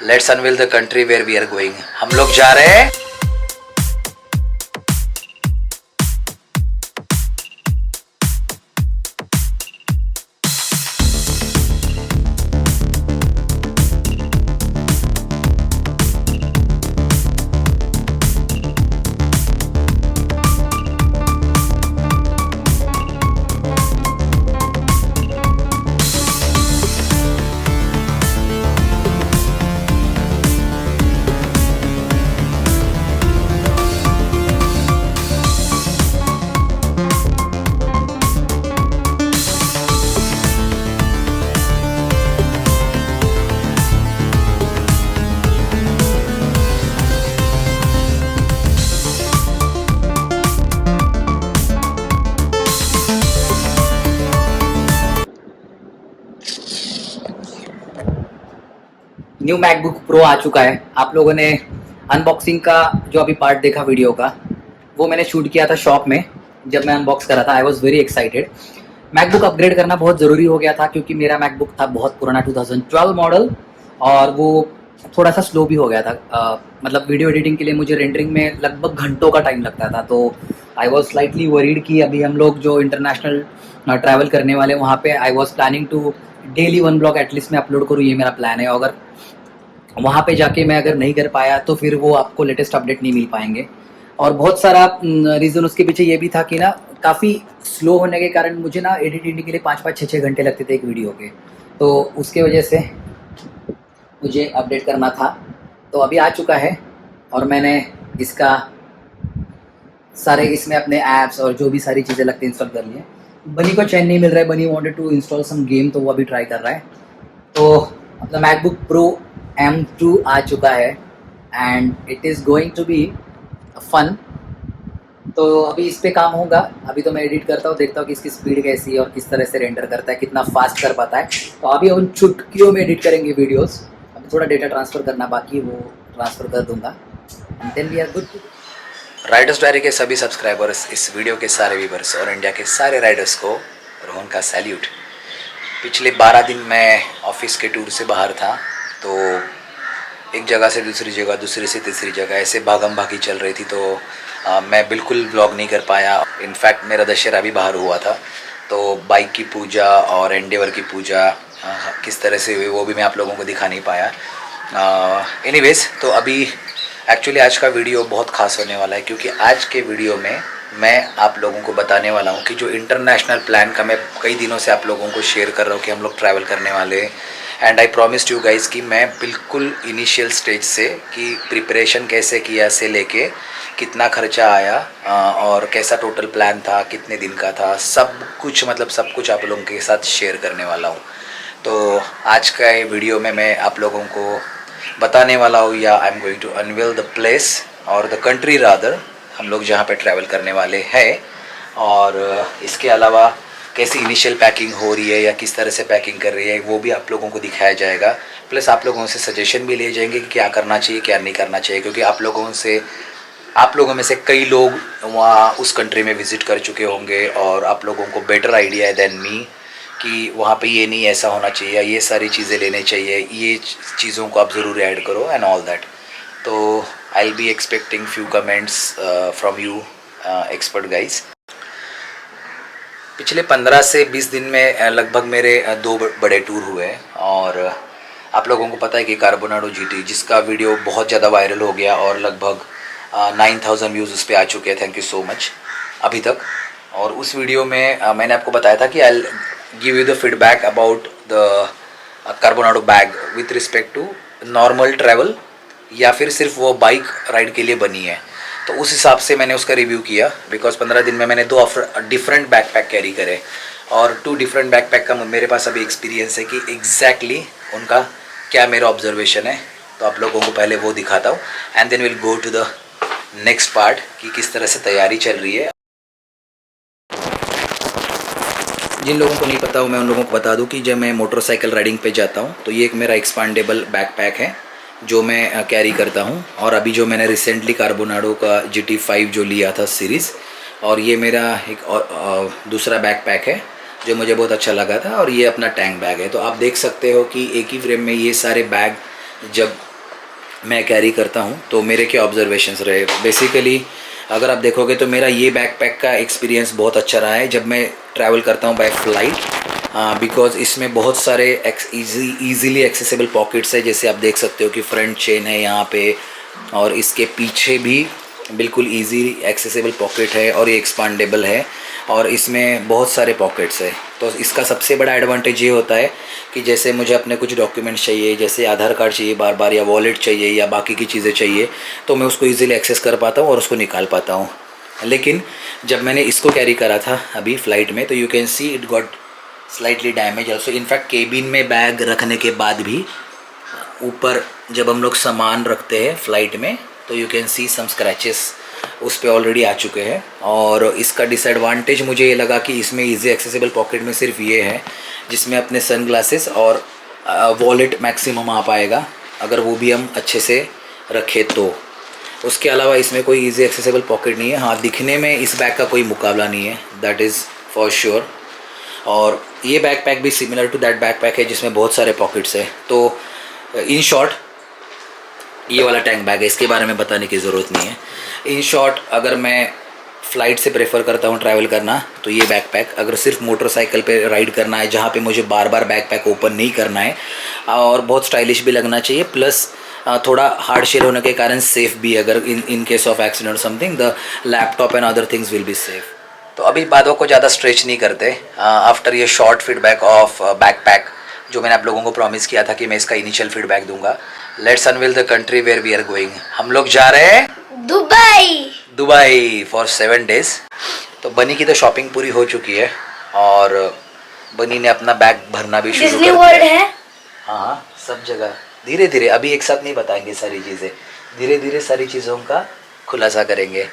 Let's unveil the country where we are going. हम लोग जा रहे हैं न्यू मैकबुक प्रो आ चुका है। आप लोगों ने अनबॉक्सिंग का जो अभी पार्ट देखा वीडियो का, वो मैंने शूट किया था शॉप में जब मैं अनबॉक्स कर रहा था। I was very excited. MacBook upgrade करना बहुत ज़रूरी हो गया था क्योंकि मेरा मैकबुक था बहुत पुराना 2012 मॉडल और वो थोड़ा सा स्लो भी हो गया था। मतलब वीडियो एडिटिंग के लिए मुझे रेंडरिंग में लगभग घंटों का टाइम लगता था। तो आई वॉज स्लाइटली वरीड कि अभी हम लोग जो इंटरनेशनल ट्रैवल करने वाले वहाँ पे I was planning to daily 1 blog at least मैं अपलोड करूँ, ये मेरा प्लान है। अगर वहाँ पे जाके मैं अगर नहीं कर पाया तो फिर वो आपको लेटेस्ट अपडेट नहीं मिल पाएंगे। और बहुत सारा रीज़न उसके पीछे ये भी था कि ना काफ़ी स्लो होने के कारण मुझे ना एडिटिंग के लिए 5-5 6-6 घंटे लगते थे एक वीडियो के। तो उसके वजह से मुझे अपडेट करना था। तो अभी आ चुका है और मैंने इसका सारे इसमें अपने ऐप्स और जो भी सारी चीज़ें लगती हैं इंस्टॉल कर लिए। बनी को चैन नहीं मिल रहा है। Bunny wanted to install some game, तो वो अभी ट्राई कर रहा है। तो अपना मैकबुक प्रो M2 आ चुका है and it is going to be fun. तो अभी इस पे काम होगा। अभी तो मैं एडिट करता हूँ, देखता हूँ कि इसकी स्पीड कैसी है और किस तरह से रेंडर करता है, कितना फास्ट कर पाता है। तो अभी उन चुटकियों में एडिट करेंगे वीडियोस। अभी थोड़ा डेटा ट्रांसफ़र करना बाकी, वो ट्रांसफ़र कर दूंगा and then we are good. Riders diary के सभी सब्सक्राइबर्स, इस वीडियो के सारे व्यूवर्स और इंडिया के सारे राइडर्स को रोहन का सैल्यूट। पिछले 12 दिन मैं ऑफिस के टूर से बाहर था, तो एक जगह से दूसरी जगह, दूसरी से तीसरी जगह ऐसे भागम भागी चल रही थी। तो मैं बिल्कुल व्लॉग नहीं कर पाया। इनफैक्ट मेरा दशहरा भी बाहर हुआ था, तो बाइक की पूजा और एंडेवर की पूजा किस तरह से हुई वो भी मैं आप लोगों को दिखा नहीं पाया। एनीवेज, तो अभी एक्चुअली आज का वीडियो बहुत ख़ास होने वाला है क्योंकि आज के वीडियो में मैं आप लोगों को बताने वाला हूँ कि जो इंटरनेशनल प्लान का मैं कई दिनों से आप लोगों को शेयर कर रहा हूँ कि हम लोग ट्रैवल करने वाले हैं। And I promised you guys कि मैं बिल्कुल इनिशियल स्टेज से कि प्रिपरेशन कैसे किया से लेके कितना खर्चा आया और कैसा टोटल प्लान था, कितने दिन का था, सब कुछ मतलब सब कुछ आप लोगों के साथ शेयर करने वाला हूँ। तो आज का ये वीडियो में मैं आप लोगों को बताने वाला हूँ, या I am going to unveil the place और द कंट्री रादर, हम लोग जहाँ पे ट्रैवल करने वाले हैं। और इसके अलावा कैसी इनिशियल पैकिंग हो रही है या किस तरह से पैकिंग कर रही है वो भी आप लोगों को दिखाया जाएगा। प्लस आप लोगों से सजेशन भी लिए जाएंगे कि क्या करना चाहिए क्या नहीं करना चाहिए, क्योंकि आप लोगों में से कई लोग वहाँ उस कंट्री में विज़िट कर चुके होंगे और आप लोगों को बेटर आइडिया है देन मी कि वहाँ पे ये नहीं ऐसा होना चाहिए, ये सारी चीज़ें लेने चाहिए, ये चीज़ों को आप ज़रूर ऐड करो एंड ऑल दैट। तो I will be expecting few comments from you expert guys. पिछले 15 से 20 दिन में लगभग मेरे 2 बड़े टूर हुए और आप लोगों को पता है कि कार्बोनाडो जीटी, जिसका वीडियो बहुत ज़्यादा वायरल हो गया और लगभग 9000 व्यूज़ उस पर आ चुके हैं, थैंक यू सो मच अभी तक। और उस वीडियो में मैंने आपको बताया था कि I give you the feedback about the Carbonado bag with respect to normal travel या फिर सिर्फ वो बाइक राइड के लिए बनी है। तो उस हिसाब से मैंने उसका रिव्यू किया, बिकॉज 15 दिन में मैंने 2 डिफरेंट बैकपैक कैरी करे और 2 डिफरेंट बैकपैक का मेरे पास अभी एक्सपीरियंस है कि एग्जैक्टली उनका क्या मेरा ऑब्जर्वेशन है। तो आप लोगों को पहले वो दिखाता हूँ and then will go to the next part कि किस तरह से तैयारी चल रही है। जिन लोगों को नहीं पता हो मैं उन लोगों को बता दूं कि जब मैं मोटरसाइकिल राइडिंग पे जाता हूं तो ये एक मेरा एक्सपांडेबल बैकपैक है जो मैं कैरी करता हूं। और अभी जो मैंने रिसेंटली कार्बोनाडो का GT5 जो लिया था सीरीज़, और ये मेरा एक दूसरा बैकपैक है जो मुझे बहुत अच्छा लगा था, और ये अपना टैंक बैग है। तो आप देख सकते हो कि एक ही फ्रेम में ये सारे बैग जब मैं कैरी करता हूँ, तो मेरे क्या ऑब्जर्वेशंस रहे बेसिकली। अगर आप देखोगे तो मेरा ये बैकपैक का एक्सपीरियंस बहुत अच्छा रहा है जब मैं ट्रैवल करता हूँ बाय फ्लाइट, बिकॉज इसमें बहुत सारे इजीली एक्सेसिबल पॉकेट्स है। जैसे आप देख सकते हो कि फ्रंट चेन है यहाँ पे, और इसके पीछे भी बिल्कुल इजी एक्सेसिबल पॉकेट है, और ये एक्सपांडेबल है, और इसमें बहुत सारे पॉकेट्स है। तो इसका सबसे बड़ा एडवांटेज ये होता है कि जैसे मुझे अपने कुछ डॉक्यूमेंट्स चाहिए, जैसे आधार कार्ड चाहिए बार बार, या वॉलेट चाहिए, या बाकी की चीज़ें चाहिए, तो मैं उसको इजीली एक्सेस कर पाता हूँ और उसको निकाल पाता हूँ। लेकिन जब मैंने इसको कैरी करा था अभी फ़्लाइट में, तो you can see it got slightly damage also. In fact cabin में बैग रखने के बाद भी ऊपर जब हम लोग सामान रखते हैं फ़्लाइट में, तो you can see some scratches उस पर ऑलरेडी आ चुके हैं। और इसका डिसएडवांटेज मुझे ये लगा कि इसमें इजी एक्सेसिबल पॉकेट में सिर्फ ये है जिसमें अपने सन ग्लासेस और वॉलेट मैक्सिमम आ पाएगा, अगर वो भी हम अच्छे से रखें तो। उसके अलावा इसमें कोई इजी एक्सेसिबल पॉकेट नहीं है। हाँ, दिखने में इस बैग का कोई मुकाबला नहीं है, दैट इज़ फॉर श्योर। और ये बैकपैक भी सिमिलर टू दैट बैकपैक है जिसमें बहुत सारे पॉकेट्स है। तो इन शॉर्ट ये वाला टैंक बैग है, इसके बारे में बताने की ज़रूरत नहीं है। इन शॉर्ट अगर मैं फ़्लाइट से प्रेफर करता हूँ ट्रैवल करना, तो ये बैकपैक। अगर सिर्फ मोटरसाइकिल पे राइड करना है जहाँ पे मुझे बार बार बैकपैक ओपन नहीं करना है, और बहुत स्टाइलिश भी लगना चाहिए, प्लस थोड़ा हार्ड शेल होने के कारण सेफ़ भी, अगर in case of accident something the laptop and other things will be safe. तो अभी बातों को ज़्यादा स्ट्रेच नहीं करते। आफ्टर ये शॉर्ट फीडबैक ऑफ बैकपैक, जो मैंने आप लोगों को प्रॉमिस किया था कि मैं इसका इनिशियल फीडबैक दूंगा, let's unveil the country where we are going. हम लोग जा रहे हैं दुबई फॉर 7 days। तो बनी की तो शॉपिंग पूरी हो चुकी है, और बनी ने अपना बैग भरना भी शुरू कर दिया है। हाँ, सब जगह धीरे धीरे, अभी एक साथ नहीं बताएंगे सारी चीज़ें, धीरे धीरे सारी चीज़ों का खुलासा करेंगे।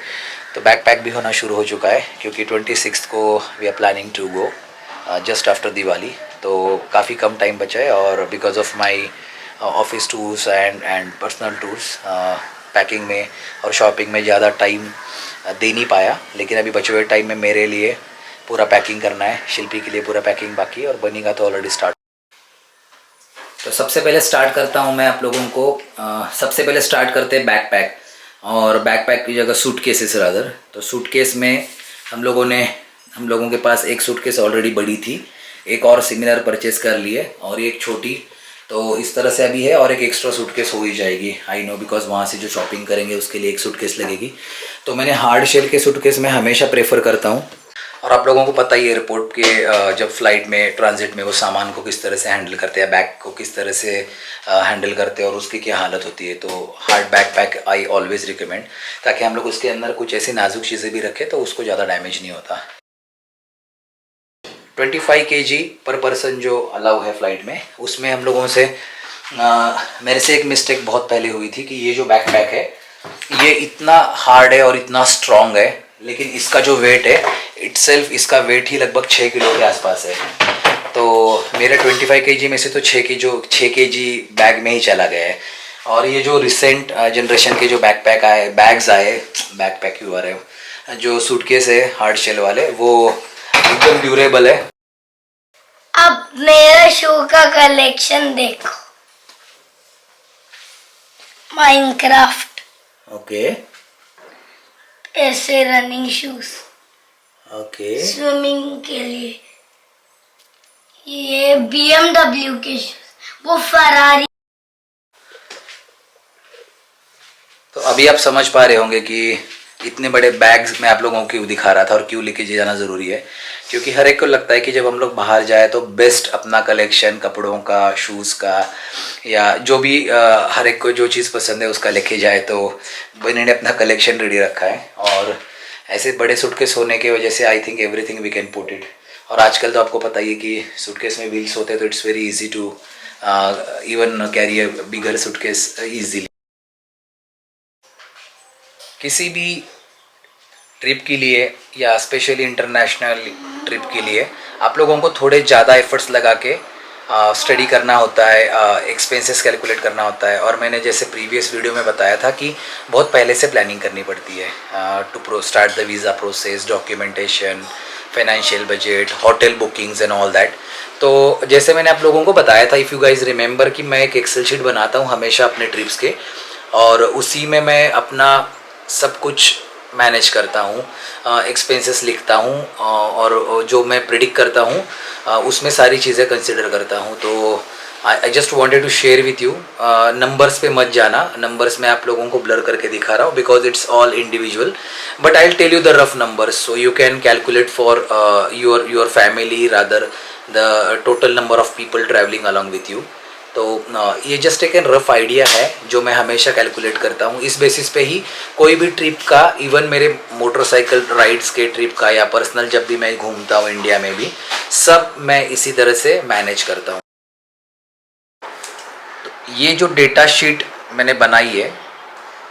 तो बैकपैक भी होना शुरू हो चुका है, क्योंकि 26 को we are planning to go just after Diwali. तो काफ़ी कम टाइम बचा है, और because of my office tours and personal tours, packing में और शॉपिंग में ज़्यादा टाइम दे नहीं पाया। लेकिन अभी बचे हुए टाइम में मेरे लिए पूरा पैकिंग करना है, शिल्पी के लिए पूरा पैकिंग बाकी, और बनी का तो ऑलरेडी स्टार्ट। तो सबसे पहले स्टार्ट करता हूँ मैं आप लोगों को, सबसे पहले स्टार्ट करते हैं बैकपैक, और बैकपैक की जगह सूटकेसेस रादर। तो सूटकेस में हम लोगों के पास एक सूटकेस ऑलरेडी बड़ी थी, एक और सिमिलर परचेस कर लिए, और एक छोटी, तो इस तरह से अभी है, और एक एक्स्ट्रा सूटकेस हो ही जाएगी। आई नो, बिकॉज वहाँ से जो शॉपिंग करेंगे उसके लिए एक सूटकेस लगेगी। तो मैंने हार्ड शेल के सूटकेस में हमेशा प्रेफर करता हूँ, और आप लोगों को पता ही है एयरपोर्ट के जब फ्लाइट में ट्रांजिट में वो सामान को किस तरह से हैंडल करते हैं, बैग को किस तरह से हैंडल करते हैं, और उसकी क्या हालत होती है। तो hard backpack I always recommend, ताकि हम लोग उसके अंदर कुछ ऐसी नाजुक चीज़ें भी रखें तो उसको ज़्यादा डैमेज नहीं होता। 25 kg पर पर्सन जो अलाउ है फ़्लाइट में, उसमें हम लोगों से मेरे से एक मिस्टेक बहुत पहले हुई थी कि ये जो बैकपैक है ये इतना हार्ड है और इतना स्ट्रॉन्ग है, लेकिन इसका जो वेट है इटसेल्फ, इसका वेट ही लगभग 6 किलो के आसपास है। तो मेरे 25 kg में से तो 6 kg बैग में ही चला गया है। और ये जो रिसेंट जनरेशन के जो बैकपैक क्यों आ रहे हो, जो सूटकेस है हार्ड शेल वाले, वो एकदम ड्यूरेबल है। अब मेरा शू का कलेक्शन देखो, माइनक्राफ्ट, ओके, ऐसे रनिंग शूज, ओके, स्विमिंग के लिए, ये BMW के शूज, वो फरारी। तो अभी आप समझ पा रहे होंगे कि इतने बड़े बैग्स मैं आप लोगों को क्यों दिखा रहा था और क्यों लेके जाना ज़रूरी है। क्योंकि हर एक को लगता है कि जब हम लोग बाहर जाए तो बेस्ट अपना कलेक्शन कपड़ों का, शूज़ का, या जो भी हर एक को जो चीज़ पसंद है उसका लेके जाए। तो बनी ने अपना कलेक्शन रेडी रखा है, और ऐसे बड़े सूटकेस होने की वजह से I think everything we can put it. और आजकल तो आपको पता ही है कि सूटकेस में व्हील्स होते हैं, तो it's very easy to even carry a bigger suitcase easily. किसी भी ट्रिप के लिए या स्पेशली इंटरनेशनल ट्रिप के लिए आप लोगों को थोड़े ज़्यादा एफर्ट्स लगा के स्टडी करना होता है, एक्सपेंसेस कैलकुलेट करना होता है। और मैंने जैसे प्रीवियस वीडियो में बताया था कि बहुत पहले से प्लानिंग करनी पड़ती है to start the visa process, documentation, financial budget, hotel bookings and all that. तो जैसे मैंने आप लोगों को बताया था, इफ़ यू गाइज रिमेंबर, कि मैं एक एक्सेल शीट बनाता हूँ हमेशा अपने ट्रिप्स के, और उसी में मैं अपना सब कुछ मैनेज करता हूँ, एक्सपेंसेस लिखता हूँ, और जो मैं प्रिडिक्ट करता हूँ उसमें सारी चीज़ें कंसिडर करता हूँ। तो I just wanted to share with you. Numbers पे मत जाना, नंबर्स में आप लोगों को ब्लर करके दिखा रहा हूँ because it's all individual, but I will tell you the rough numbers so you can calculate for your family, rather the total number of people travelling along with you. तो ये जस्ट एक rough idea है जो मैं हमेशा calculate करता हूँ। इस बेसिस पे ही कोई भी ट्रिप का, इवन मेरे मोटरसाइकिल राइड्स के ट्रिप का या पर्सनल जब भी मैं घूमता हूँ इंडिया में भी, सब मैं इसी तरह से मैनेज करता हूँ। तो ये जो डेटा शीट मैंने बनाई है,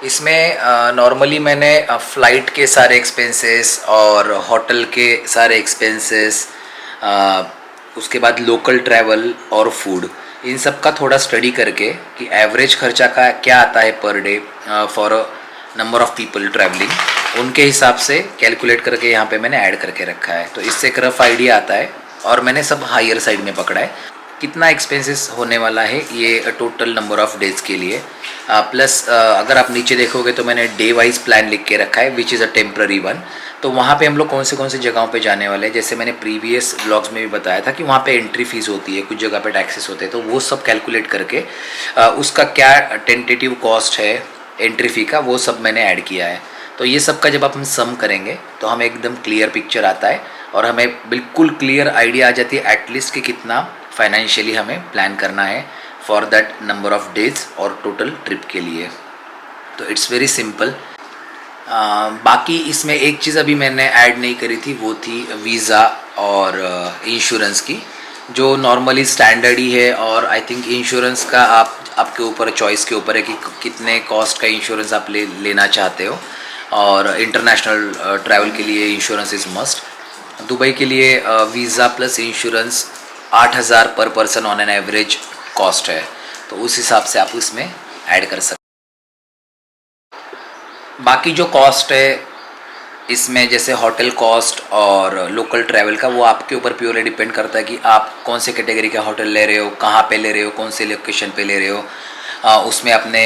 इसमें नॉर्मली मैंने फ़्लाइट के सारे एक्सपेंसेस और होटल के सारे एक्सपेंसेस, उसके बाद लोकल ट्रैवल और फूड, इन सब का थोड़ा स्टडी करके कि एवरेज खर्चा का क्या आता है per day for a number of people travelling, उनके हिसाब से कैलकुलेट करके यहाँ पे मैंने ऐड करके रखा है। तो इससे एक रफ आइडिया आता है और मैंने सब हायर साइड में पकड़ा है कितना एक्सपेंसेस होने वाला है ये टोटल नंबर ऑफ डेज़ के लिए। प्लस अगर आप नीचे देखोगे तो मैंने डे वाइज प्लान लिख के रखा है which is a temporary one. तो वहाँ पे हम लोग कौन से जगहों पे जाने वाले हैं, जैसे मैंने प्रीवियस व्लॉग्स में भी बताया था कि वहाँ पे एंट्री फ़ीस होती है, कुछ जगह पे टैक्सेस होते हैं, तो वो सब कैलकुलेट करके उसका क्या टेंटेटिव कॉस्ट है एंट्री फ़ी का, वो सब मैंने ऐड किया है। तो ये सब का जब आप हम सम करेंगे तो हमें एकदम क्लियर पिक्चर आता है और हमें बिल्कुल क्लियर आइडिया आ जाती है एटलीस्ट कि कितना फाइनेंशियली हमें प्लान करना है for that number of days और टोटल ट्रिप के लिए। तो इट्स वेरी सिंपल। बाकी इसमें एक चीज़ अभी मैंने ऐड नहीं करी थी, वो थी वीज़ा और इंश्योरेंस की, जो नॉर्मली स्टैंडर्ड ही है। और आई थिंक इंश्योरेंस का आपके ऊपर, चॉइस के ऊपर है कि कितने कॉस्ट का इंश्योरेंस आप लेना चाहते हो। और इंटरनेशनल ट्रैवल के लिए इंश्योरेंस इज़ मस्ट। दुबई के लिए वीज़ा प्लस इंश्योरेंस 8,000 पर person on an average cost है, तो उस हिसाब से आप इसमें ऐड कर सकते। बाकी जो कॉस्ट है इसमें, जैसे होटल कॉस्ट और लोकल ट्रैवल का, वो आपके ऊपर प्योरली डिपेंड करता है कि आप कौन से कैटेगरी का होटल ले रहे हो, कहाँ पे ले रहे हो, कौन से लोकेशन पे ले रहे हो। उसमें अपने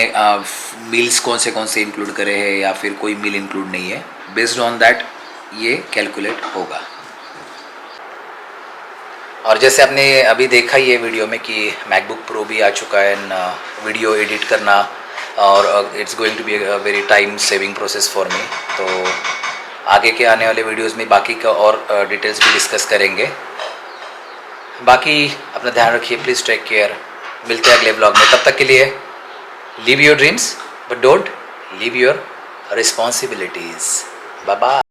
मील्स कौन से इंक्लूड करे हैं या फिर कोई मील इंक्लूड नहीं है, बेस्ड ऑन दैट ये कैलकुलेट होगा। और जैसे आपने अभी देखा ही है वीडियो में कि मैकबुक प्रो भी आ चुका है वीडियो एडिट करना, और it's going to be a very time saving process for me. तो आगे के आने वाले वीडियोस में बाकी का और डिटेल्स भी डिस्कस करेंगे। बाकी अपना ध्यान रखिए, प्लीज़ टेक केयर। मिलते हैं अगले ब्लॉग में, तब तक के लिए live your dreams but don't leave your responsibilities. Bye bye.